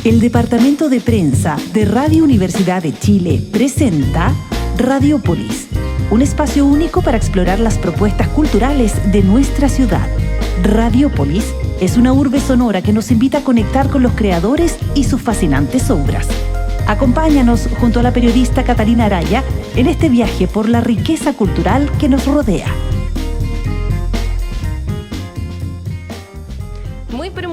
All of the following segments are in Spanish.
El Departamento de Prensa de Radio Universidad de Chile presenta Radiopolis, un espacio único para explorar las propuestas culturales de nuestra ciudad. Radiopolis es una urbe sonora que nos invita a conectar con los creadores y sus fascinantes obras. Acompáñanos junto a la periodista Catalina Araya en este viaje por la riqueza cultural que nos rodea.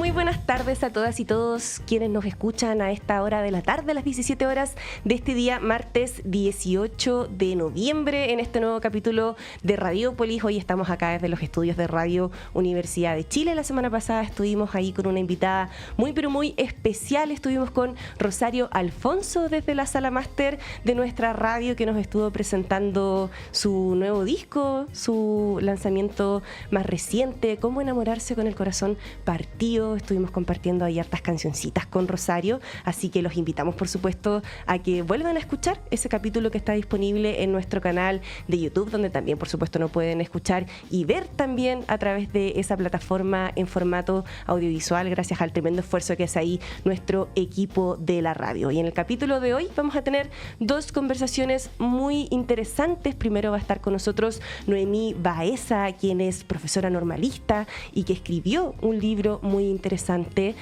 Muy buenas tardes a todas y todos quienes nos escuchan a esta hora de la tarde, a las 17 horas de este día, martes 18 de noviembre, en este nuevo capítulo de Radiopolis. Hoy estamos acá desde los estudios de Radio Universidad de Chile. La semana pasada estuvimos ahí con una invitada muy especial. Estuvimos con Rosario Alfonso desde la sala máster de nuestra radio, que nos estuvo presentando su nuevo disco, su lanzamiento más reciente, Cómo enamorarse con el corazón partido. Estuvimos compartiendo ahí hartas cancioncitas con Rosario, así que los invitamos por supuesto a que vuelvan a escuchar ese capítulo que está disponible en nuestro canal de YouTube, donde también por supuesto nos pueden escuchar y ver también a través de esa plataforma en formato audiovisual, gracias al tremendo esfuerzo que hace ahí nuestro equipo de la radio. Y en el capítulo de hoy vamos a tener dos conversaciones muy interesantes. Primero va a estar con nosotros Noemí Baeza, quien es profesora normalista y que escribió un libro muy interesante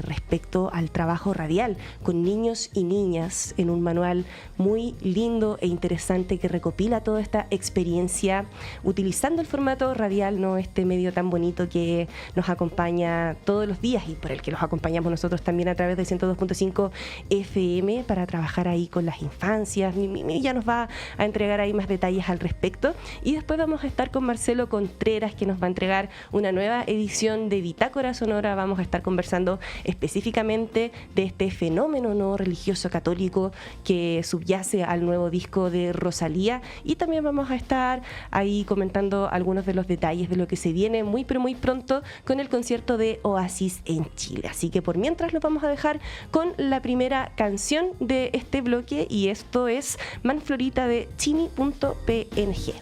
respecto al trabajo radial con niños y niñas, en un manual muy lindo e interesante que recopila toda esta experiencia utilizando el formato radial, ¿no? Este medio tan bonito que nos acompaña todos los días y por el que los acompañamos nosotros también a través de 102.5 FM para trabajar ahí con las infancias. Mimi ya nos va a entregar ahí más detalles al respecto, y después vamos a estar con Marcelo Contreras, que nos va a entregar una nueva edición de Bitácora Sonora. Vamos a estar conversando específicamente de este fenómeno no religioso católico que subyace al nuevo disco de Rosalía, y también vamos a estar ahí comentando algunos de los detalles de lo que se viene muy pronto con el concierto de Oasis en Chile. Así que por mientras los vamos a dejar con la primera canción de este bloque, y esto es Manflorita de Chini.png.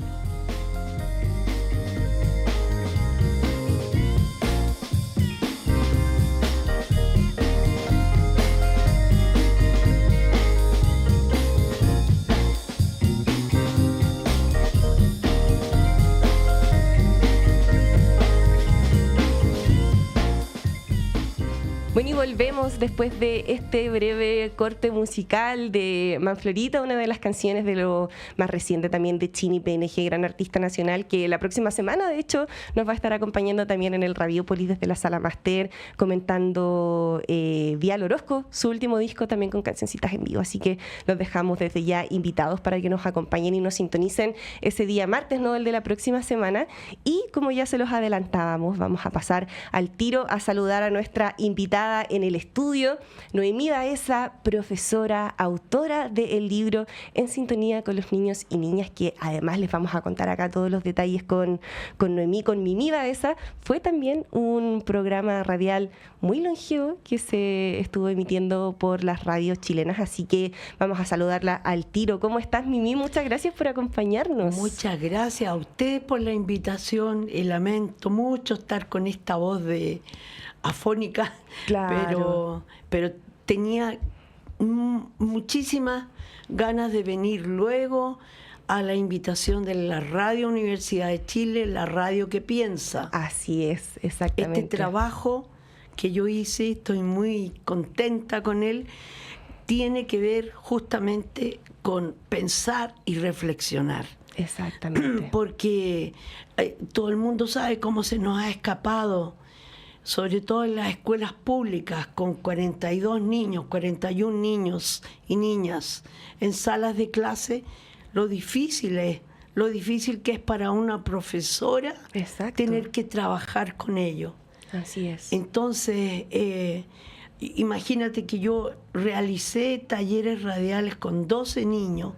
Bueno, y volvemos después de este breve corte musical de Manflorita, una de las canciones de lo más reciente también de Chini PNG, gran artista nacional, que la próxima semana, de hecho, nos va a estar acompañando también en el Radiopolis desde la sala máster, comentando Vial Orozco, su último disco, también con cancioncitas en vivo. Así que los dejamos desde ya invitados para que nos acompañen y nos sintonicen ese día martes, no el de la próxima semana. Y como ya se los adelantábamos, vamos a pasar al tiro a saludar a nuestra invitada en el estudio, Noemí Baeza, profesora, autora del libro En sintonía con los niños y niñas, que además les vamos a contar acá todos los detalles con Noemí, con Mimi Baeza. Fue también un programa radial muy longevo que se estuvo emitiendo por las radios chilenas, así que vamos a saludarla al tiro. ¿Cómo estás, Mimi? Muchas gracias por acompañarnos. Muchas gracias a usted por la invitación, y lamento mucho estar con esta voz de afónica, claro. pero tenía muchísimas ganas de venir luego a la invitación de la Radio Universidad de Chile, la radio que piensa. Así es, exactamente. Este trabajo que yo hice, estoy muy contenta con él, tiene que ver justamente con pensar y reflexionar. Exactamente. Porque todo el mundo sabe cómo se nos ha escapado, sobre todo en las escuelas públicas, con 41 niños y niñas en salas de clase, lo difícil que es para una profesora. Exacto. Tener que trabajar con ellos. Así es. Entonces, imagínate que yo realicé talleres radiales con 12 niños,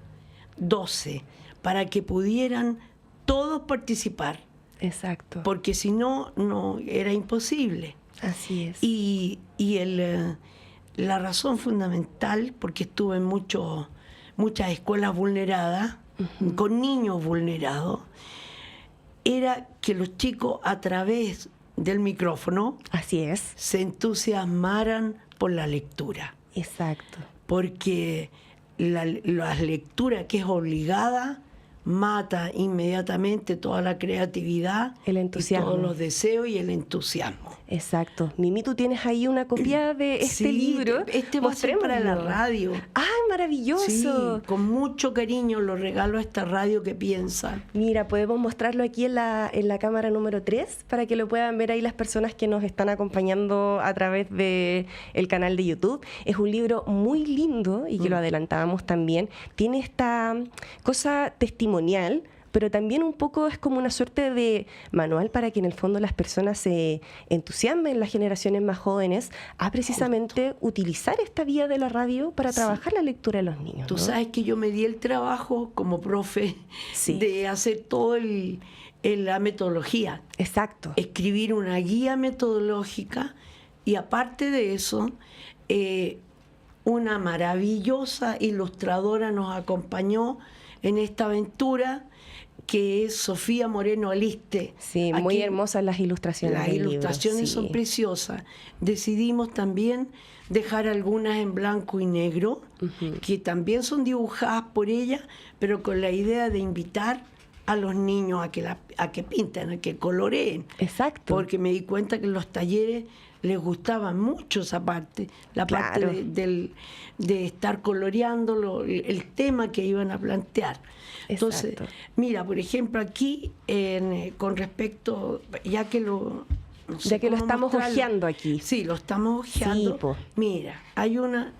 para que pudieran todos participar. Exacto. Porque si no, no era imposible. Así es. Y la razón fundamental, porque estuve en muchas escuelas vulneradas, uh-huh, con niños vulnerados, era que los chicos, a través del micrófono, Así es. se entusiasmaran por la lectura. Exacto. Porque la lectura que es obligada mata inmediatamente toda la creatividad, El entusiasmo. y todos los deseos y el entusiasmo. Exacto. Mimi, tú tienes ahí una copia de este Sí, libro. este va a ser para la Mostrémoslo. radio. ¡Ay, maravilloso! Sí, con mucho cariño lo regalo a esta radio que piensa. Mira, podemos mostrarlo aquí en la cámara número 3 para que lo puedan ver ahí las personas que nos están acompañando a través del canal de YouTube. Es un libro muy lindo y que lo adelantábamos también. Tiene esta cosa testimonial, pero también un poco es como una suerte de manual para que en el fondo las personas se entusiasmen, las generaciones más jóvenes, a precisamente utilizar esta vía de la radio para trabajar la lectura de los niños. Tú ¿no? sabes que yo me di el trabajo como profe Sí. de hacer todo la metodología, Exacto. escribir una guía metodológica y aparte de eso, una maravillosa ilustradora nos acompañó en esta aventura, que es Sofía Moreno Aliste. Sí, muy Aquí hermosas las ilustraciones las del libro, ilustraciones sí. son preciosas. Decidimos también dejar algunas en blanco y negro, que también son dibujadas por ella, pero con la idea de invitar a los niños a que pinten, a que coloreen. Exacto. Porque me di cuenta que en los talleres les gustaba mucho esa parte, la parte Claro. de estar coloreando el tema que iban a plantear. Entonces, Exacto. mira, por ejemplo, aquí, con respecto, ya que lo... no sé Ya que lo cómo estamos mostrarlo. hojeando aquí. Sí, lo estamos hojeando. Sí, po. Mira, hay una...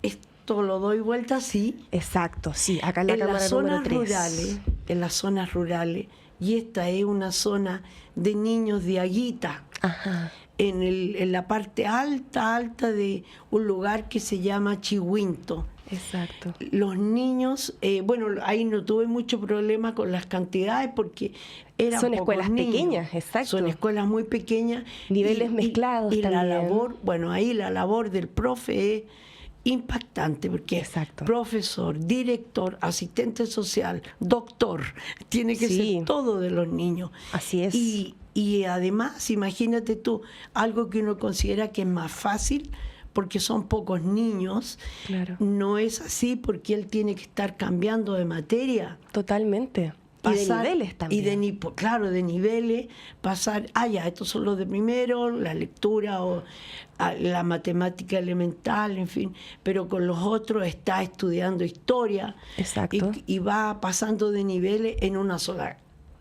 Esto lo doy vuelta así. Exacto, sí, acá en la cámara las número zonas 3. rurales, en las zonas rurales, y esta es una zona de niños de Aguita, Ajá. en la parte alta de un lugar que se llama Chihuinto. Exacto. Los niños, bueno, ahí no tuve mucho problema con las cantidades porque eran Son pocos escuelas niños. pequeñas, exacto. Son escuelas muy pequeñas. Niveles mezclados y la también. labor, bueno, ahí la labor del profe es impactante porque Exacto. profesor, director, asistente social, doctor, tiene que Sí. ser todo de los niños. Así es. Y además, imagínate tú, algo que uno considera que es más fácil porque son pocos niños, Claro. no es así porque él tiene que estar cambiando de materia. Totalmente. Y de niveles también. Y claro, de niveles, pasar, ya, estos son los de primero, la lectura o la matemática elemental, en fin, pero con los otros está estudiando historia. Exacto. Y va pasando de niveles en una sola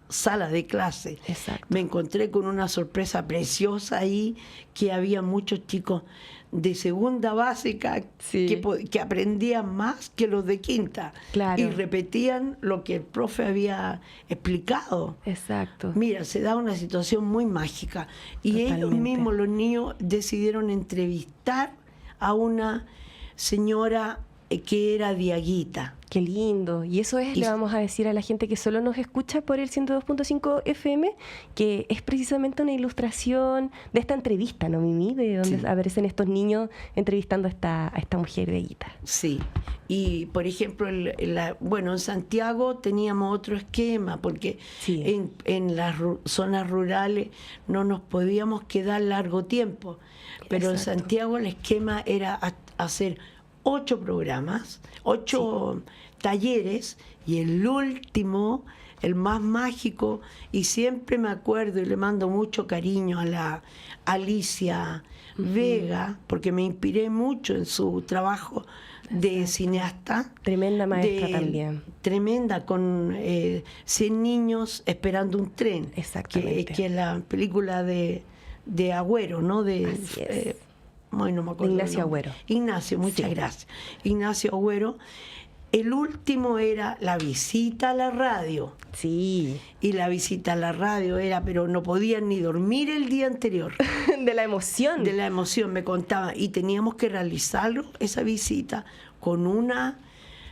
sala de clase. Exacto. Me encontré con una sorpresa preciosa ahí, que había muchos chicos de segunda básica Sí. que aprendían más que los de quinta. Claro. Y repetían lo que el profe había explicado. Exacto. Mira, se da una situación muy mágica. Y ellos Totalmente. mismos, los niños, decidieron entrevistar a una señora que era diaguita. Qué lindo. Y eso es, Y- le vamos a decir a la gente que solo nos escucha por el 102.5 FM, que es precisamente una ilustración de esta entrevista, ¿no, Mimi? De donde Sí. aparecen estos niños entrevistando a esta mujer de Aguita. Sí, y por ejemplo, bueno, en Santiago teníamos otro esquema, porque Sí. en las zonas rurales no nos podíamos quedar largo tiempo, pero en Exacto. Santiago el esquema era hacer 8 programas, 8 talleres, y el último, el más mágico, y siempre me acuerdo y le mando mucho cariño a la Alicia Vega, porque me inspiré mucho en su trabajo de cineasta. Tremenda maestra también. Tremenda, con 100 niños esperando un tren. Exactamente. Que es la película de Agüero, ¿no? Así es. Bueno, no me acuerdo. De Ignacio el nombre. Agüero. Ignacio, muchas Sí. gracias. Ignacio Agüero. El último era la visita a la radio. Sí. Y la visita a la radio era, pero no podían ni dormir el día anterior. De la emoción. De la emoción, me contaban. Y teníamos que realizarlo, esa visita, con una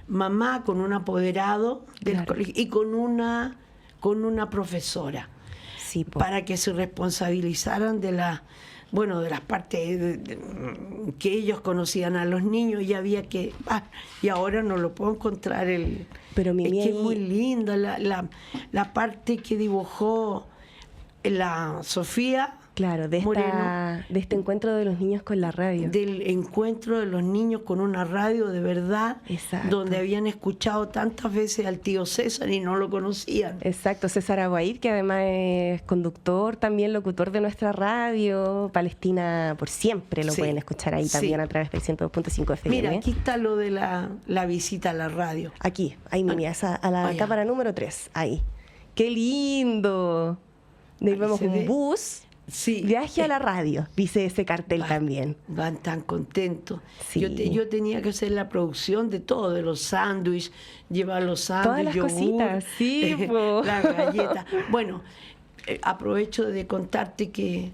mamá, con un apoderado del Claro. colegio y con una profesora, Sí, po. para que se responsabilizaran de las partes que ellos conocían a los niños, y había que... y ahora no lo puedo encontrar. Pero Mimi, es que es ahí- muy linda la parte que dibujó la Sofía Claro, de este encuentro de los niños con la radio. Del encuentro de los niños con una radio de verdad, Exacto. donde habían escuchado tantas veces al tío César y no lo conocían. Exacto, César Aguaid, que además es conductor, también locutor de nuestra radio, Palestina por siempre, lo pueden escuchar ahí también a través del 102.5 FM. Mira, aquí está lo de la visita a la radio. Aquí, ahí, mira, a la cámara número 3, ahí. ¡Qué lindo! Ahí vemos un bus. Sí. Viaje a la radio, dice ese cartel también. Van tan contentos. Sí. Yo tenía que hacer la producción de todo, de los sándwiches, llevar los sándwiches, todas las cositas, sí, las galletas. Bueno, aprovecho de contarte que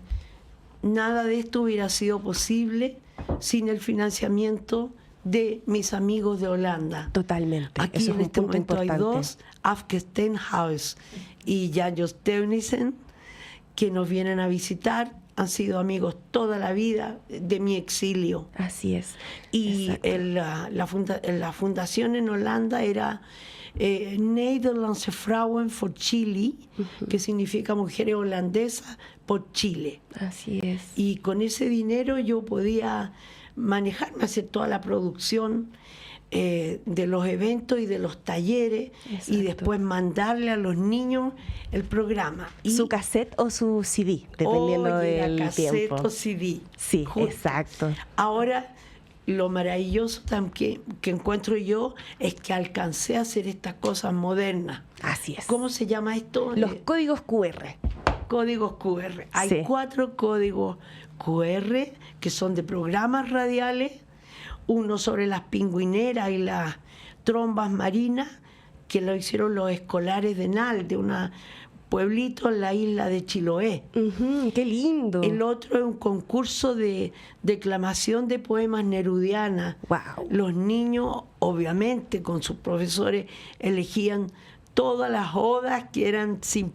nada de esto hubiera sido posible sin el financiamiento de mis amigos de Holanda. Totalmente. Aquí eso en este momento hay dos, Afke Stenhuis y Jajos Teunissen, que nos vienen a visitar, han sido amigos toda la vida de mi exilio. Así es. Y la fundación en Holanda era Nederlandse Vrouwen voor Chile, que significa mujeres holandesas por Chile. Así es. Y con ese dinero yo podía manejarme, hacer toda la producción de los eventos y de los talleres. Exacto. Y después mandarle a los niños el programa. Y su cassette o su CD, dependiendo del cassette tiempo. O CD. Sí, justo. Exacto. Ahora, lo maravilloso que encuentro yo es que alcancé a hacer estas cosas modernas. Así es. ¿Cómo se llama esto? Los códigos QR. Códigos QR. Hay 4 códigos QR que son de programas radiales, uno sobre las pingüineras y las trombas marinas, que lo hicieron los escolares de NAL, de un pueblito en la isla de Chiloé. ¡Qué lindo! El otro es un concurso de declamación de poemas nerudianas. Wow. Los niños, obviamente, con sus profesores, elegían todas las odas que eran simpáticas.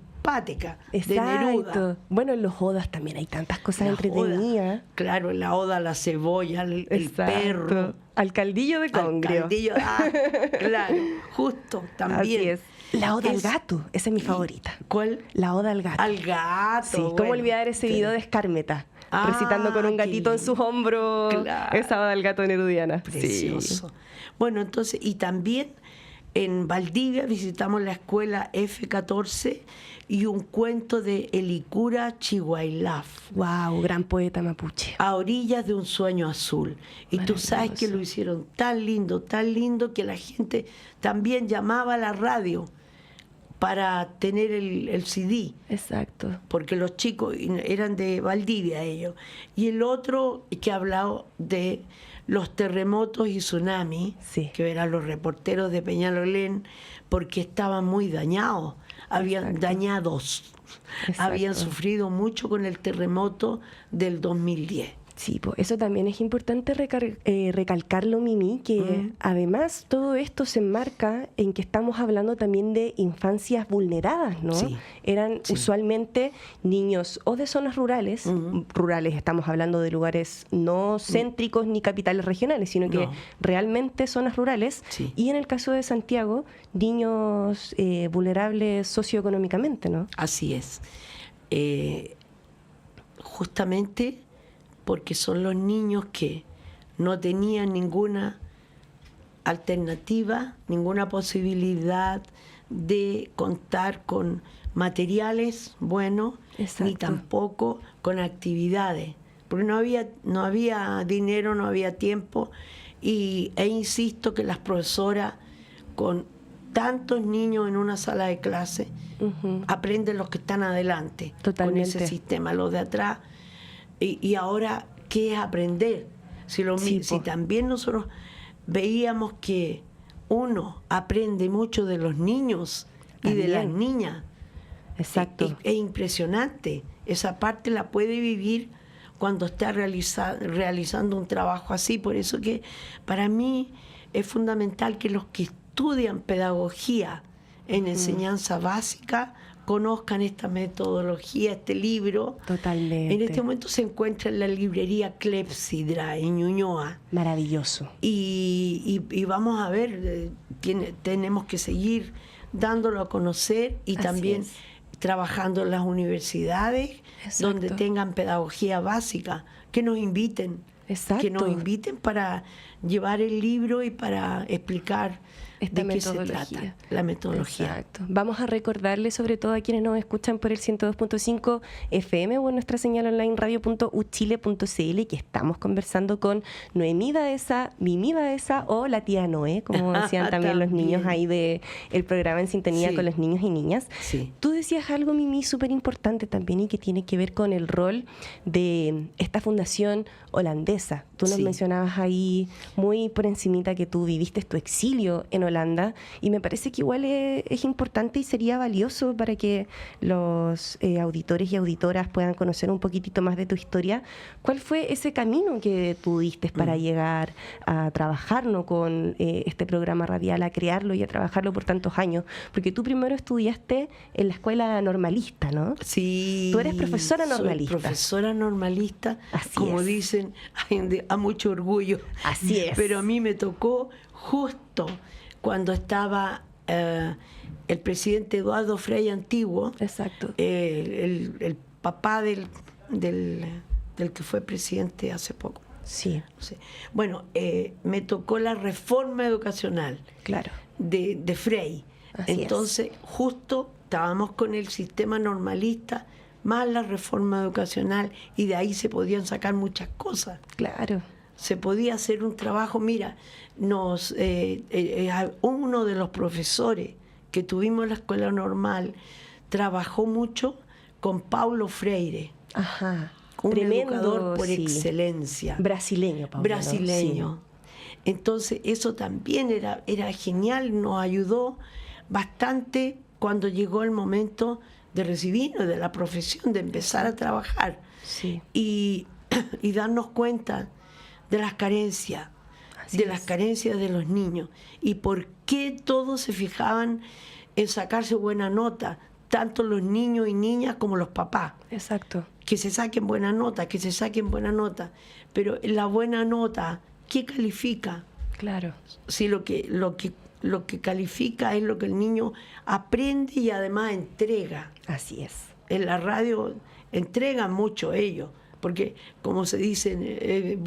Exacto. De Neruda. Bueno, en los odas también hay tantas cosas entretenidas. Claro, en la oda a la cebolla, el perro. Al caldillo de congrio. Al caldillo, claro, justo, también. Así es. La oda al gato, esa es mi favorita. ¿Cuál? La oda al gato. Al gato. Sí, ¿cómo olvidar ese video de Escármeta? Recitando con un gatito en sus hombros, claro. Esa oda al gato nerudiana. Precioso. Sí. Bueno, entonces, y también en Valdivia visitamos la escuela F14 y un cuento de Elicura Chihuailaf. Wow, gran poeta mapuche. A orillas de un sueño azul. Y tú sabes que lo hicieron tan lindo, que la gente también llamaba a la radio para tener el CD. Exacto. Porque los chicos eran de Valdivia ellos. Y el otro que hablaba de los terremotos y tsunamis, que eran los reporteros de Peñalolén, porque estaban muy dañados. Habían sufrido mucho con el terremoto del 2010. Sí, pues eso también es importante recalcarlo, Mimi, que además todo esto se enmarca en que estamos hablando también de infancias vulneradas, ¿no? Sí. Eran usualmente niños o de zonas rurales, rurales estamos hablando de lugares no céntricos ni capitales regionales, sino que realmente zonas rurales, y en el caso de Santiago, niños vulnerables socioeconómicamente, ¿no? Así es. Justamente porque son los niños que no tenían ninguna alternativa, ninguna posibilidad de contar con materiales buenos, ni tampoco con actividades, porque no había dinero, no había tiempo, e insisto que las profesoras con tantos niños en una sala de clase aprenden los que están adelante. Totalmente. Con ese sistema, los de atrás. Y ahora, ¿qué es aprender? Si también nosotros veíamos que uno aprende mucho de los niños también. Y de las niñas. Exacto. Es impresionante. Esa parte la puede vivir cuando está realizando un trabajo así. Por eso que para mí es fundamental que los que estudian pedagogía en enseñanza básica conozcan esta metodología, este libro. Totalmente. En este momento se encuentra en la librería Clepsidra, en Ñuñoa. Maravilloso. Y vamos a ver, tenemos que seguir dándolo a conocer y también trabajando en las universidades, Exacto. donde tengan pedagogía básica, que nos inviten. Exacto. Que nos inviten para llevar el libro y para explicar Esta de qué se metodología. trata la metodología. Exacto. Vamos a recordarles, sobre todo a quienes nos escuchan por el 102.5 FM o en nuestra señal online radio.uchile.cl, que estamos conversando con Noemí Baeza, Mimi Baeza o la tía Noé, como decían también los niños ahí del programa En Sintonía Sí. con los niños y niñas. Sí. Tú decías algo, Mimi, súper importante también y que tiene que ver con el rol de esta fundación holandesa. Tú nos Sí. mencionabas ahí muy por encimita que tú viviste tu exilio en Holanda y me parece que igual es importante y sería valioso para que los auditores y auditoras puedan conocer un poquitito más de tu historia. ¿Cuál fue ese camino que tú diste para llegar a trabajar, ¿no?, con este programa radial, a crearlo y a trabajarlo por tantos años? Porque tú primero estudiaste en la escuela normalista, ¿no? Sí. Tú eres profesora normalista. Soy profesora normalista, Así como es. dicen, a mucho orgullo. Así es. Pero a mí me tocó justo cuando estaba el presidente Eduardo Frei Antiguo, Exacto. el papá del que fue presidente hace poco. Sí, Sí. Bueno, me tocó la reforma educacional claro. de Frei. Así es. Entonces, justo estábamos con el sistema normalista más la reforma educacional y de ahí se podían sacar muchas cosas. Claro. Se podía hacer un trabajo. Mira, uno de los profesores que tuvimos en la escuela normal trabajó mucho con Paulo Freire, Ajá. un Tremendo, educador por sí. excelencia. Brasileño, Pablo, ¿no? Brasileño. Entonces, eso también era genial, nos ayudó bastante cuando llegó el momento de recibirnos de la profesión, de empezar a trabajar Sí. y darnos cuenta de las carencias, Así de es. las carencias de los niños y por qué todos se fijaban en sacarse buena nota, tanto los niños y niñas como los papás. Exacto. Que se saquen buena nota, que se saquen buena nota. Pero la buena nota, ¿qué califica? Claro. Si lo que califica es lo que el niño aprende y además entrega. Así es. En la radio entregan mucho ellos, porque como se dice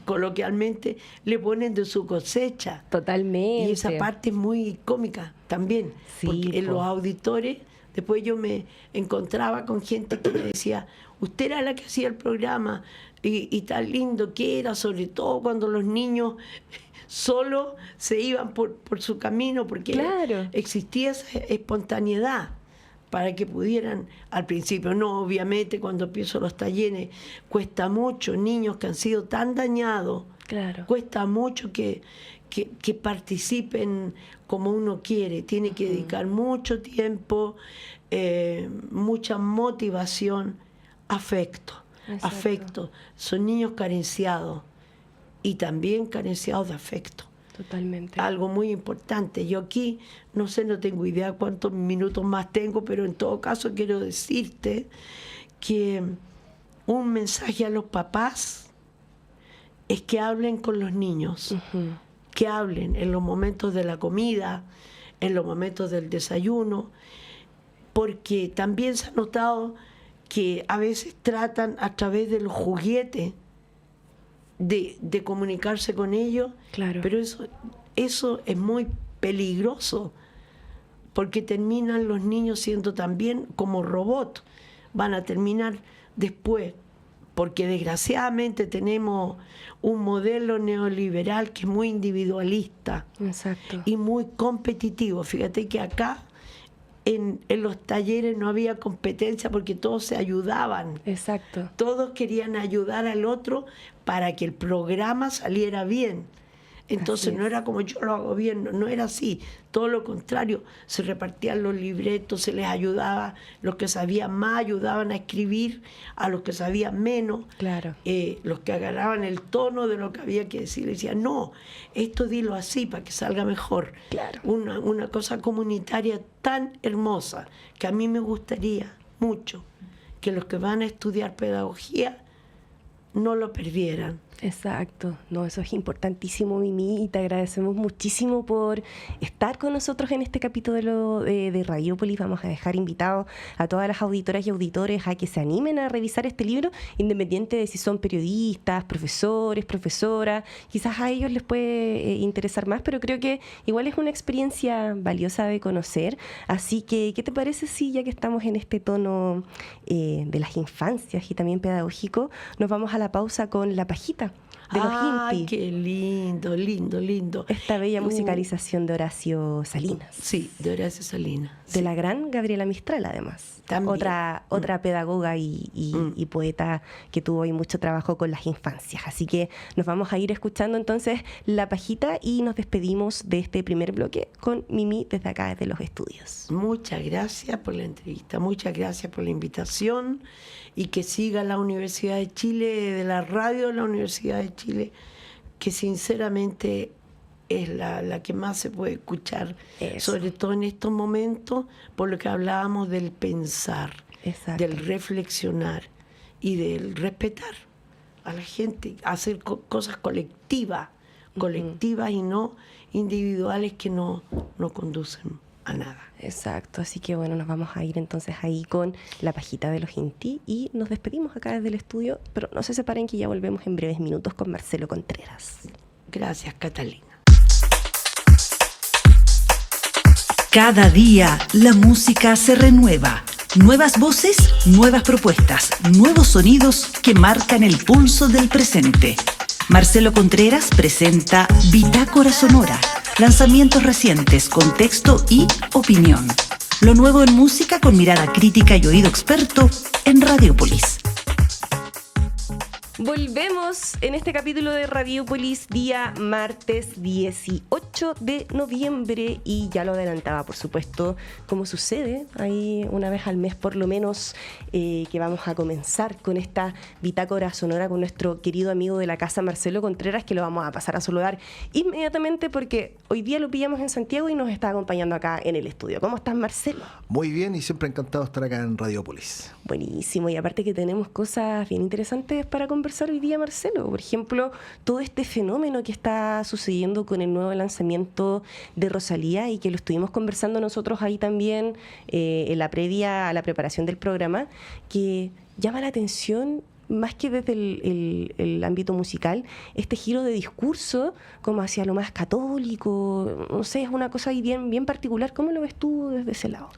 coloquialmente, le ponen de su cosecha. Totalmente. Y esa parte es muy cómica también, Sí, porque en po. los auditores, después yo me encontraba con gente que me decía, usted era la que hacía el programa, y tan lindo que era, sobre todo cuando los niños solo se iban por su camino, porque Claro. existía esa espontaneidad para que pudieran, al principio no, obviamente cuando empiezo los talleres, cuesta mucho, niños que han sido tan dañados, Claro. cuesta mucho que participen como uno quiere, tiene que dedicar mucho tiempo, mucha motivación, afecto. Exacto. Afecto. Son niños carenciados y también carenciados de afecto. Totalmente. Algo muy importante. Yo aquí, no tengo idea cuántos minutos más tengo, pero en todo caso quiero decirte que un mensaje a los papás es que hablen con los niños, que hablen en los momentos de la comida, en los momentos del desayuno, porque también se ha notado que a veces tratan a través de los juguetes de comunicarse con ellos, Claro. pero eso es muy peligroso, porque terminan los niños siendo también como robots, van a terminar después, porque desgraciadamente tenemos un modelo neoliberal que es muy individualista Exacto. y muy competitivo. Fíjate que acá en los talleres no había competencia porque todos se ayudaban. Exacto. Todos querían ayudar al otro para que el programa saliera bien. Entonces Así no es. era como yo lo hago bien, no era así. Todo lo contrario, se repartían los libretos, se les ayudaba, los que sabían más ayudaban a escribir, a los que sabían menos. Claro. Los que agarraban el tono de lo que había que decir, decían, no, esto dilo así para que salga mejor. Claro. Una cosa comunitaria tan hermosa que a mí me gustaría mucho que los que van a estudiar pedagogía no lo perdieran. Exacto, no, eso es importantísimo, Mimi, y te agradecemos muchísimo por estar con nosotros en este capítulo de Radiopolis. Vamos a dejar invitados a todas las auditoras y auditores a que se animen a revisar este libro, independiente de si son periodistas, profesores, profesoras. Quizás a ellos les puede interesar más, pero creo que igual es una experiencia valiosa de conocer. Así que, ¿qué te parece si, ya que estamos en este tono de las infancias y también pedagógico, nos vamos a la pausa con La Pajita de los ¡Ay, Inti? qué lindo, lindo, lindo! Esta bella musicalización de Horacio Salinas. Sí, de Horacio Salinas. De la gran Gabriela Mistral, además. También. Otra pedagoga y poeta que tuvo ahí mucho trabajo con las infancias. Así que nos vamos a ir escuchando entonces La Pajita y nos despedimos de este primer bloque con Mimi desde acá, desde los estudios. Muchas gracias por la entrevista, muchas gracias por la invitación y que siga la Universidad de Chile, de la radio de la Universidad de Chile, que sinceramente es la que más se puede escuchar, sobre todo en estos momentos, por lo que hablábamos del pensar, Exacto. del reflexionar y del respetar a la gente, hacer cosas colectivas y no individuales que no conducen a nada. Exacto, así que bueno, nos vamos a ir entonces ahí con La Pajita de los Inti y nos despedimos acá desde el estudio, pero no se separen que ya volvemos en breves minutos con Marcelo Contreras. Gracias, Catalina. Cada día la música se renueva. Nuevas voces, nuevas propuestas, nuevos sonidos que marcan el pulso del presente. Marcelo Contreras presenta Bitácora Sonora. Lanzamientos recientes, contexto y opinión. Lo nuevo en música con mirada crítica y oído experto en Radiopolis. Volvemos en este capítulo de Radiopolis, día martes 18 de noviembre, y ya lo adelantaba, por supuesto, como sucede ahí una vez al mes por lo menos, que vamos a comenzar con esta bitácora sonora con nuestro querido amigo de la casa, Marcelo Contreras, que lo vamos a pasar a saludar inmediatamente porque hoy día lo pillamos en Santiago y nos está acompañando acá en el estudio. ¿Cómo estás, Marcelo? Muy bien y siempre encantado de estar acá en Radiopolis. Buenísimo, y aparte que tenemos cosas bien interesantes para conversar hoy día, Marcelo. Por ejemplo, todo este fenómeno que está sucediendo con el nuevo lanzamiento de Rosalía y que lo estuvimos conversando nosotros ahí también en la previa a la preparación del programa, que llama la atención más que desde el ámbito musical, este giro de discurso como hacia lo más católico, no sé, es una cosa ahí bien particular. ¿Cómo lo ves tú desde ese lado?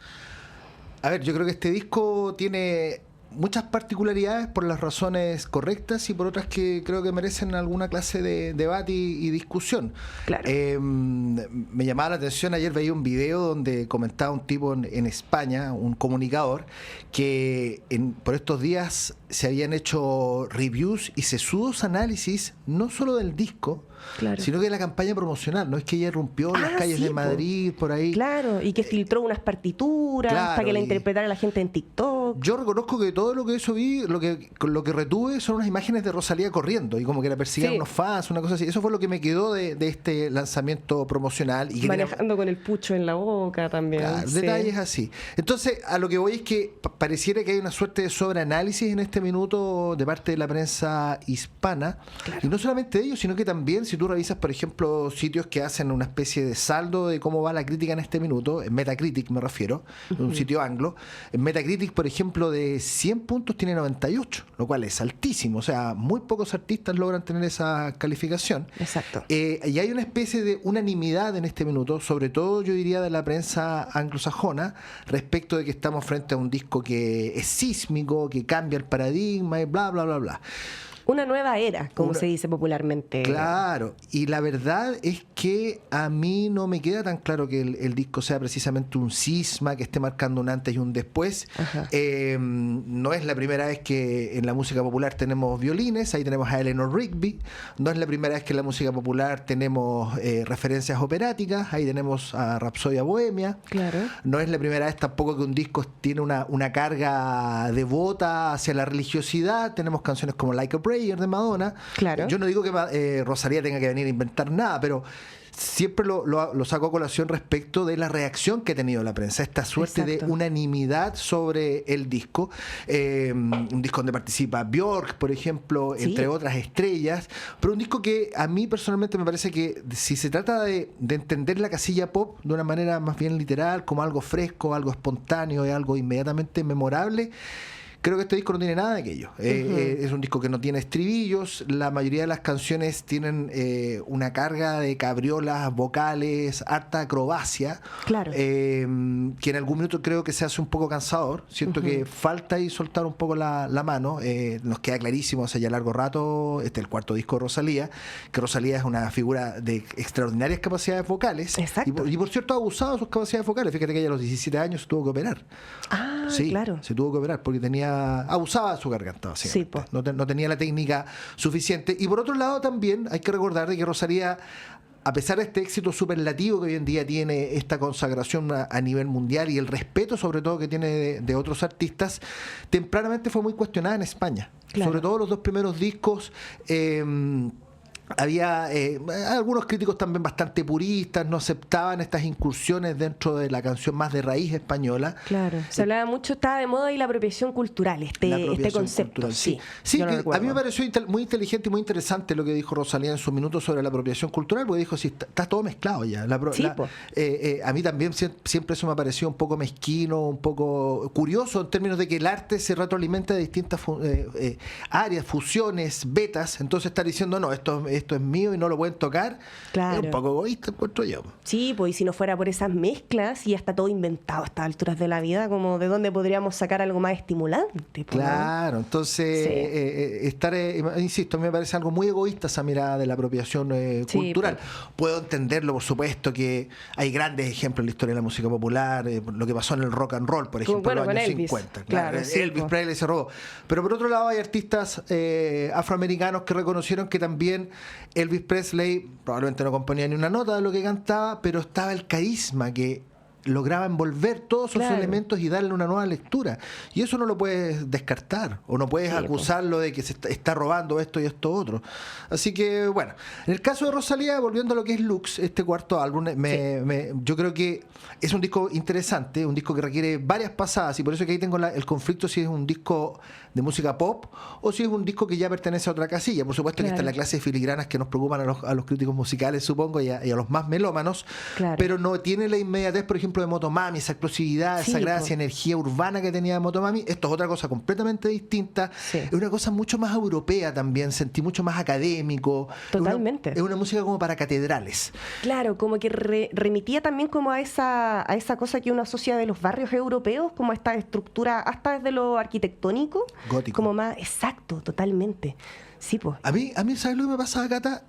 A ver, yo creo que este disco tiene muchas particularidades por las razones correctas y por otras que creo que merecen alguna clase de debate y discusión. Claro. Me llamaba la atención, ayer veía un video donde comentaba un tipo en España, un comunicador, que por estos días se habían hecho reviews y sesudos análisis, no solo del disco, claro, sino que de la campaña promocional. No es que ella irrumpió en las calles de Madrid, por ahí. Claro, y que filtró unas partituras, claro, para que la interpretara la gente en TikTok. Yo reconozco que todo lo que eso vi, lo que retuve son unas imágenes de Rosalía corriendo y como que la persiguen unos fans, una cosa así. Eso fue lo que me quedó de este lanzamiento promocional. Y manejando con el pucho en la boca también. Claro, detalles así. Entonces, a lo que voy es que pareciera que hay una suerte de sobreanálisis en este minuto de parte de la prensa hispana. Claro. Y no solamente de ellos, sino que también, si tú revisas, por ejemplo, sitios que hacen una especie de saldo de cómo va la crítica en este minuto, en Metacritic me refiero, un sitio anglo. En Metacritic, por ejemplo, de 100 puntos tiene 98, lo cual es altísimo. O sea, muy pocos artistas logran tener esa calificación. Exacto. Y hay una especie de unanimidad en este minuto, sobre todo yo diría de la prensa anglosajona, respecto de que estamos frente a un disco que es sísmico, que cambia el paradigma y bla, bla, bla, bla. Una nueva era, como se dice popularmente. Claro, y la verdad es que a mí no me queda tan claro que el disco sea precisamente un cisma que esté marcando un antes y un después. No es la primera vez que en la música popular tenemos violines, ahí tenemos a Eleanor Rigby. No es la primera vez que en la música popular tenemos referencias operáticas, ahí tenemos a Rapsodia Bohemia. Claro. No es la primera vez tampoco que un disco tiene una carga devota hacia la religiosidad. Tenemos canciones como Like a Prayer de Madonna. Claro. Yo no digo que Rosalía tenga que venir a inventar nada, pero siempre lo saco a colación respecto de la reacción que ha tenido la prensa, esta suerte Exacto. de unanimidad sobre el disco, un disco donde participa Björk, por ejemplo, Sí. entre otras estrellas, pero un disco que a mí personalmente me parece que si se trata de entender la casilla pop de una manera más bien literal, como algo fresco, algo espontáneo, algo inmediatamente memorable, creo que este disco no tiene nada de aquello. Es un disco que no tiene estribillos. La mayoría de las canciones tienen una carga de cabriolas vocales, harta acrobacia. Claro. Que en algún minuto creo que se hace un poco cansador. Siento que falta ahí soltar un poco la mano. Nos queda clarísimo hace ya largo rato, este es el cuarto disco de Rosalía, que Rosalía es una figura de extraordinarias capacidades vocales. Exacto. Y por cierto ha abusado de sus capacidades vocales. Fíjate que ella a los 17 años se tuvo que operar. Ah, Sí, claro. se tuvo que operar porque abusaba de su garganta, básicamente. Sí, po. No tenía la técnica suficiente. Y por otro lado también hay que recordar de que Rosalía, a pesar de este éxito superlativo que hoy en día tiene, esta consagración a nivel mundial y el respeto sobre todo que tiene de otros artistas, tempranamente fue muy cuestionada en España. Claro. Sobre todo los dos primeros discos. Había algunos críticos también bastante puristas, no aceptaban estas incursiones dentro de la canción más de raíz española. Claro. Se hablaba mucho, estaba de moda y la apropiación cultural, La este apropiación concepto. cultural, Sí, sí, yo lo que a recuerdo. mí me pareció muy inteligente y muy interesante lo que dijo Rosalía en su minuto sobre la apropiación cultural, porque dijo, sí, está todo mezclado ya. Sí, po. A mí también siempre eso me pareció un poco mezquino, un poco curioso en términos de que el arte se retroalimenta de distintas áreas, fusiones, betas, entonces estar diciendo, no, esto es mío y no lo pueden tocar, Claro. es un poco egoísta, encuentro yo. Sí, pues y si no fuera por esas mezclas y ya está todo inventado a estas alturas de la vida, como de dónde podríamos sacar algo más estimulante. pues, ¿no? Claro, entonces Sí. insisto, a mí me parece algo muy egoísta esa mirada de la apropiación Sí, cultural. Puedo entenderlo, por supuesto, que hay grandes ejemplos en la historia de la música popular, lo que pasó en el rock and roll, por ejemplo, Bueno, en los con años Elvis, 50. claro, sí, Elvis po. Presley se robó. Pero por otro lado hay artistas afroamericanos que reconocieron que también Elvis Presley probablemente no componía ni una nota de lo que cantaba, pero estaba el carisma que lograba envolver todos esos Claro. elementos y darle una nueva lectura. Y eso no lo puedes descartar, o no puedes Sí, acusarlo de que se está robando esto y esto otro. Así que, bueno, en el caso de Rosalía, volviendo a lo que es Lux, este cuarto álbum, yo creo que es un disco interesante, un disco que requiere varias pasadas, y por eso que ahí tengo el conflicto si es un disco de música pop o si es un disco que ya pertenece a otra casilla. Por supuesto que Claro. está la clase de filigranas que nos preocupan a los críticos musicales, supongo, y a los más melómanos, Claro. pero no tiene la inmediatez, por ejemplo, de Motomami, esa explosividad, Sí, esa po. gracia, energía urbana que tenía Motomami. Esto es otra cosa completamente distinta. Sí. Es una cosa mucho más europea también, sentí mucho más académico. Totalmente. Es una música como para catedrales. Claro, como que remitía también como a esa cosa que uno asocia de los barrios europeos, como a esta estructura, hasta desde lo arquitectónico. Gótico. Como más, exacto, totalmente. Sí, pues. A mí, ¿sabes lo que me pasa, Cata?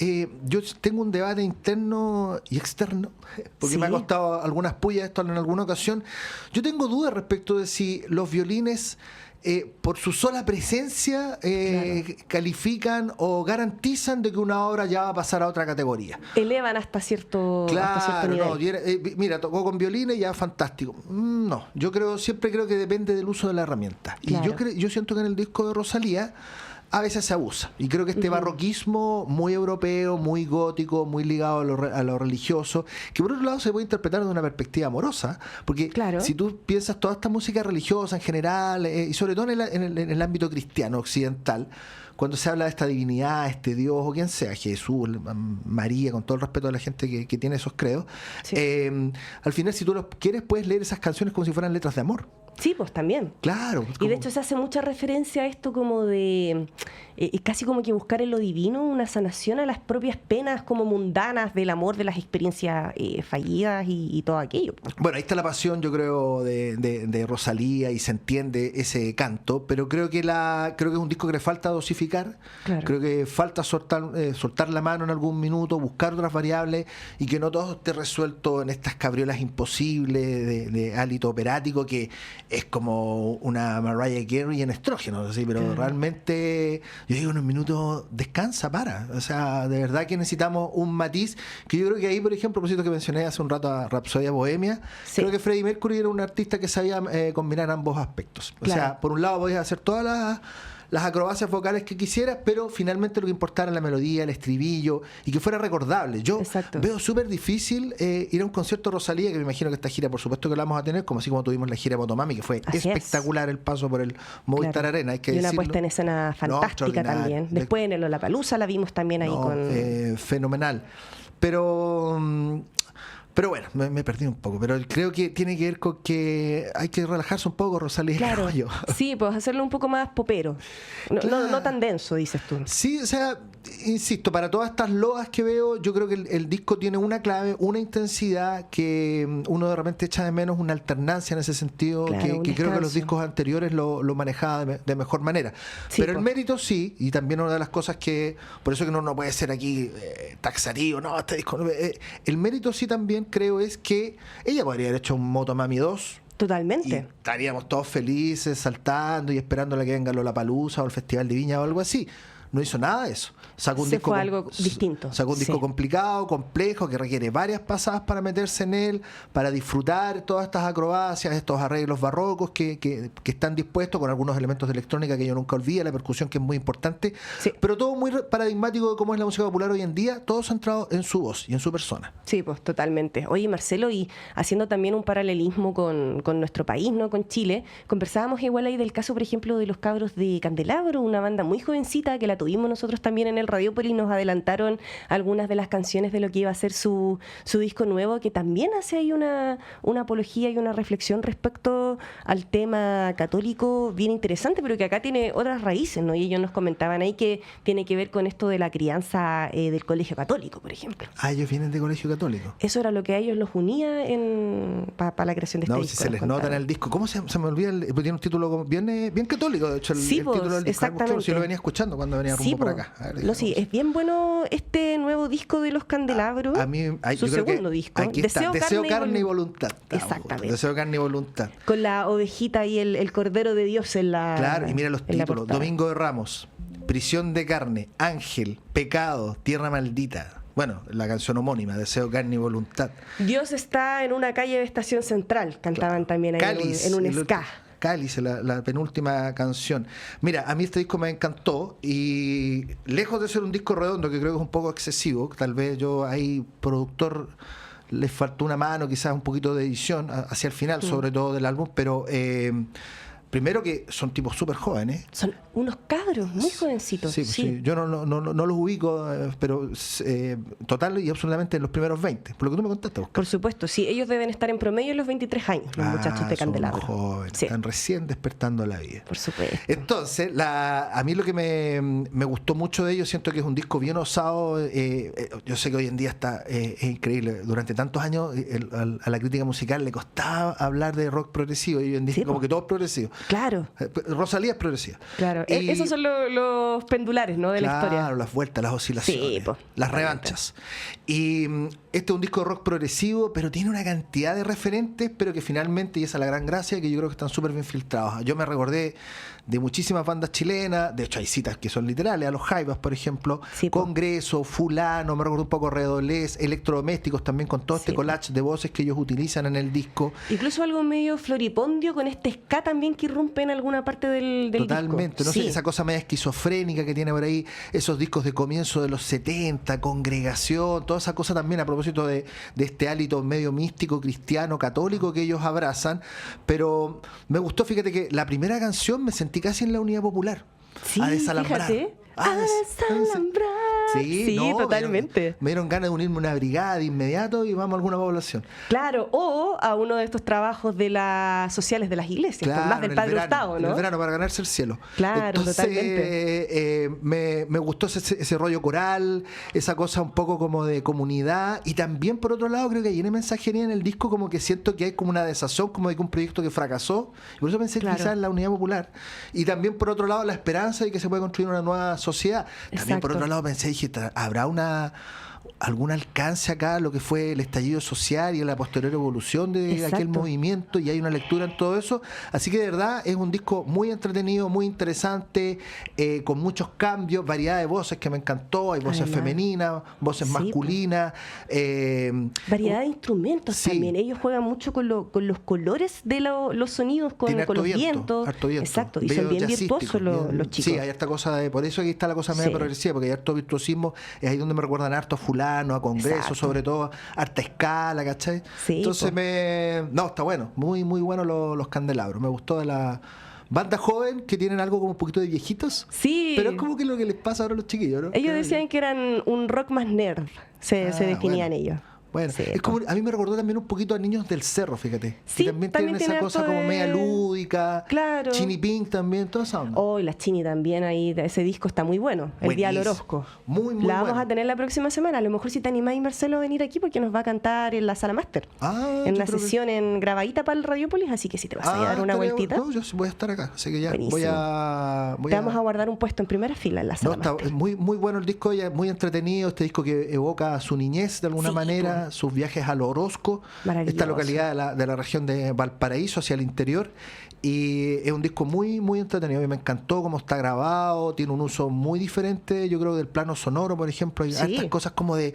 Yo tengo un debate interno y externo, porque Sí. me ha costado algunas pullas esto en alguna ocasión. Yo tengo dudas respecto de si los violines, por su sola presencia, califican o garantizan de que una obra ya va a pasar a otra categoría. Elevan hasta cierto nivel. No, mira, tocó con violines, ya fantástico. No, siempre creo que depende del uso de la herramienta. Claro. Y yo siento que en el disco de Rosalía a veces se abusa. Y creo que este barroquismo muy europeo, muy gótico, muy ligado a lo religioso, que por otro lado se puede interpretar de una perspectiva amorosa, porque Claro. si tú piensas toda esta música religiosa en general, y sobre todo en el ámbito cristiano occidental, cuando se habla de esta divinidad, este Dios o quien sea, Jesús, María, con todo el respeto a la gente que tiene esos credos, Sí. al final si tú los quieres puedes leer esas canciones como si fueran letras de amor. Sí, pues también. Claro. Y de hecho se hace mucha referencia a esto como de casi como que buscar en lo divino una sanación a las propias penas como mundanas del amor, de las experiencias fallidas y todo aquello. pues. Bueno, ahí está la pasión, yo creo, de Rosalía, y se entiende ese canto, pero creo que es un disco que le falta dosificar. Claro. Creo que falta soltar la mano en algún minuto, buscar otras variables y que no todo esté resuelto en estas cabriolas imposibles de hálito operático que es como una Mariah Carey en estrógenos, ¿sí? Pero realmente yo digo en un minuto descansa, para. O sea, de verdad que necesitamos un matiz, que yo creo que ahí, por ejemplo, a propósito que mencioné hace un rato a Rapsodia Bohemia, Sí. creo que Freddie Mercury era un artista que sabía combinar ambos aspectos. O Claro. sea, por un lado podías hacer todas las las acrobacias vocales que quisieras, pero finalmente lo que importara era la melodía, el estribillo, y que fuera recordable. Yo veo súper difícil ir a un concierto de Rosalía, que me imagino que esta gira por supuesto que la vamos a tener, como así como tuvimos la gira de Motomami, que fue espectacular el paso por el Movistar Arena, hay que y una decirlo. puesta en escena fantástica también. Después en el Lollapalooza la vimos también ahí con... fenomenal. Pero bueno, me perdí un poco. Pero creo que tiene que ver con que hay que relajarse un poco, Rosalía. Claro. Sí, pues hacerlo un poco más popero. No tan denso, dices tú. Sí, o sea, insisto, para todas estas loas que veo, yo creo que el disco tiene una clave, una intensidad que uno de repente echa de menos, una alternancia en ese sentido, que creo que los discos anteriores lo manejaba de mejor manera. Sí, pero el mérito sí, y también una de las cosas que, por eso que no puede ser aquí taxativo, no, este disco, el mérito sí también creo es que ella podría haber hecho un Motomami 2. Totalmente. Y estaríamos todos felices, saltando y esperando a que venga Lollapalooza o el Festival de Viña o algo así. No hizo nada de eso. Sacó un disco fue algo distinto. Sacó un disco complicado, complejo, que requiere varias pasadas para meterse en él, para disfrutar todas estas acrobacias, estos arreglos barrocos que están dispuestos con algunos elementos de electrónica que yo nunca olvidé, la percusión que es muy importante, pero todo muy paradigmático de cómo es la música popular hoy en día, todo centrado en su voz y en su persona. Sí, pues totalmente. Oye, Marcelo, y haciendo también un paralelismo con nuestro país, ¿no? Con Chile, conversábamos igual ahí del caso, por ejemplo, de los cabros de Candelabro, una banda muy jovencita que la tuvimos nosotros también en el Radiopolis, nos adelantaron algunas de las canciones de lo que iba a ser su disco nuevo, que también hace ahí una apología y una reflexión respecto al tema católico bien interesante, pero que acá tiene otras raíces, ¿no? Y ellos nos comentaban ahí que tiene que ver con esto de la crianza del colegio católico, por ejemplo. Ah, ellos vienen de colegio católico. Eso era lo que a ellos los unía para la creación de este disco. No, si se les nota en el disco. ¿Cómo se me olvida? Tiene un título bien católico, de hecho, el título del disco. Exactamente. Si lo venía escuchando cuando venía rumbo por acá. Sí, es bien bueno este nuevo disco de Los Candelabros. A mí, su segundo disco. Aquí está, Deseo, carne y voluntad. Exactamente. Deseo, carne y voluntad. Con la ovejita y el Cordero de Dios en la... Claro, y mira los títulos. Domingo de Ramos, Prisión de carne, Ángel, Pecado, Tierra maldita. Bueno, la canción homónima, Deseo, carne y voluntad. Dios está en una calle de Estación Central, cantaban también ahí Cáliz, en un ska. Cáliz, la penúltima canción. Mira, a mí este disco me encantó y lejos de ser un disco redondo, que creo que es un poco excesivo, tal vez yo ahí, productor, les faltó una mano, quizás un poquito de edición hacia el final, sobre todo del álbum, pero... primero que son tipos súper jóvenes. Son unos cabros muy jovencitos. Sí. Yo no los ubico, pero total y absolutamente en los primeros 20, por lo que tú me contaste, Oscar. Por supuesto, sí. Ellos deben estar en promedio en los 23 años, los muchachos de Candelabro. Son jóvenes, están recién despertando a la vida. Por supuesto. Entonces, a mí lo que me gustó mucho de ellos, siento que es un disco bien osado. Yo sé que hoy en día es increíble. Durante tantos años a la crítica musical le costaba hablar de rock progresivo y hoy en día como que todo es progresivo. Claro. Rosalía es progresiva. Claro. Esos son los pendulares, ¿no? De la historia. Claro, las vueltas, las oscilaciones, las revanchas. Y este es un disco de rock progresivo, pero tiene una cantidad de referentes, pero que finalmente, y esa es la gran gracia, que yo creo que están súper bien filtrados. Yo me recordé de muchísimas bandas chilenas, de hecho hay citas que son literales, a los Jaivas, por ejemplo, Congreso, Fulano, me recuerdo un poco Redolés, Electrodomésticos también, con todo este collage de voces que ellos utilizan en el disco. Incluso algo medio floripondio con este ska también que irrumpe en alguna parte del Totalmente, disco. No sé, esa cosa media esquizofrénica que tiene por ahí, esos discos de comienzo de los 70, Congregación, toda esa cosa también a propósito de este hálito medio místico, cristiano, católico que ellos abrazan, pero me gustó, fíjate que la primera canción me sentí casi en la Unidad Popular. Sí, a desalambrar. Fíjate. A desalambrar. Sí, totalmente. Me dieron ganas de unirme a una brigada de inmediato y vamos a alguna población. Claro, o a uno de estos trabajos de las sociales de las iglesias, claro, más del Padre Hurtado, ¿no? En el verano para ganarse el cielo. Claro, entonces, totalmente. Me gustó ese rollo coral, esa cosa un poco como de comunidad, y también por otro lado creo que hay una mensajería en el disco como que siento que hay como una desazón, como de que un proyecto que fracasó, y por eso pensé que quizás en la Unidad Popular, y también por otro lado la esperanza de que se puede construir una nueva sociedad. También por otro lado pensé, dije, ¿habrá una algún alcance acá lo que fue el estallido social y la posterior evolución de aquel movimiento, y hay una lectura en todo eso. Así que de verdad es un disco muy entretenido, muy interesante, con muchos cambios, variedad de voces que me encantó. Hay voces femeninas, voces masculinas, variedad de instrumentos también. Ellos juegan mucho con los colores de los sonidos, con los vientos. Harto viento. Exacto, y son bien virtuosos los chicos. Sí, hay harta cosa por eso aquí está la cosa media progresiva, porque hay harto virtuosismo. Es ahí donde me recuerdan harto a Fulano, a Congreso, sobre todo, harta escala, ¿cachai? Sí, entonces no, está bueno, muy muy bueno los Candelabros. Me gustó de la banda joven, que tienen algo como un poquito de viejitos. Sí. Pero es como que lo que les pasa ahora a los chiquillos, ¿no? Ellos decían que eran un rock más nerd, se definían ellos. Bueno, es como, a mí me recordó también un poquito a Niños del Cerro, fíjate. Sí, que también tienen esa cosa como media lúdica. Claro. Chini Pink también, toda esa onda. Y la Chini también ahí, ese disco está muy bueno. El Día del Orozco. Muy, muy La vamos a tener la próxima semana. A lo mejor si te animáis, Marcelo, a venir aquí, porque nos va a cantar en la Sala Máster. En la sesión en grabadita para el Radiopolis, así que si te vas a dar una vueltita. No, yo voy a estar acá, así que ya te vamos a guardar un puesto en primera fila en la Sala Máster. Está muy, muy bueno el disco, ya muy entretenido. Este disco que evoca su niñez de alguna manera, sus viajes a Orozco, esta localidad de la región de Valparaíso, hacia el interior, y es un disco muy muy entretenido. Y me encantó cómo está grabado, tiene un uso muy diferente, yo creo, del plano sonoro, por ejemplo. Hay estas cosas como de,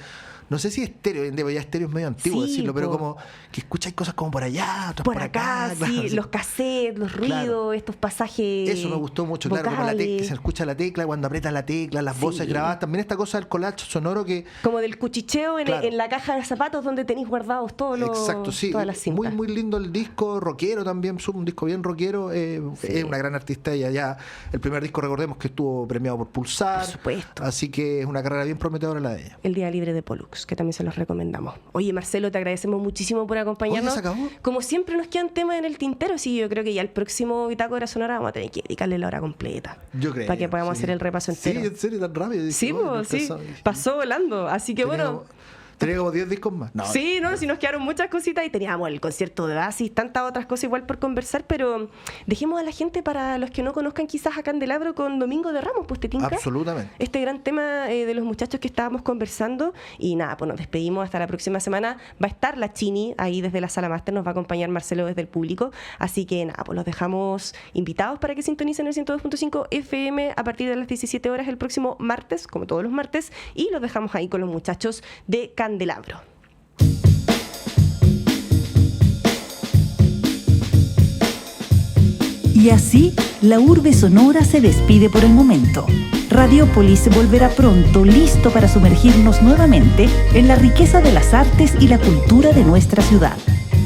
no sé si estéreo, ya estéreo es medio antiguo decirlo, pero como que escucháis cosas como por allá, otras por acá, claro, los cassettes, los ruidos, estos pasajes. Eso me gustó mucho, vocales. Claro, como se escucha la tecla, cuando aprietas la tecla, las voces grabadas, también esta cosa del collage sonoro que... Como del cuchicheo en la caja de zapatos donde tenéis guardados todas las cintas. Muy, muy lindo el disco, rockero también, un disco bien rockero, es una gran artista ella ya. El primer disco, recordemos que estuvo premiado por Pulsar. Por supuesto. Así que es una carrera bien prometedora la de ella. El Día Libre de Pollux, que también se los recomendamos. Oye, Marcelo, te agradecemos muchísimo por acompañarnos. Oye, ¿se acabó? Como siempre nos quedan temas en el tintero, sí, yo creo que ya el próximo Bitácora Sonora vamos a tener que dedicarle la hora completa. Yo creo. Para que podamos hacer el repaso entero. Sí, en serio, tan rápido. Sí, pasó volando. Así que tenía como 10 discos más. Sí, sí nos quedaron muchas cositas y teníamos el concierto de Oasis, tantas otras cosas igual por conversar, pero dejemos a la gente, para los que no conozcan quizás a Candelabro, con Domingo de Ramos, pues, ¿te tinca? Absolutamente. Este gran tema de los muchachos que estábamos conversando, y nada, pues nos despedimos hasta la próxima semana. Va a estar la Chini ahí desde la Sala Máster, nos va a acompañar Marcelo desde el público, así que nada, pues los dejamos invitados para que sintonicen el 102.5 FM a partir de las 17 horas el próximo martes, como todos los martes, y los dejamos ahí con los muchachos de Candelabro. Y así, la urbe sonora se despide por el momento. Radiopolis volverá pronto, listo para sumergirnos nuevamente en la riqueza de las artes y la cultura de nuestra ciudad.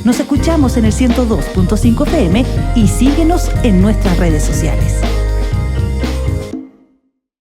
Nos escuchamos en el 102.5 FM y síguenos en nuestras redes sociales.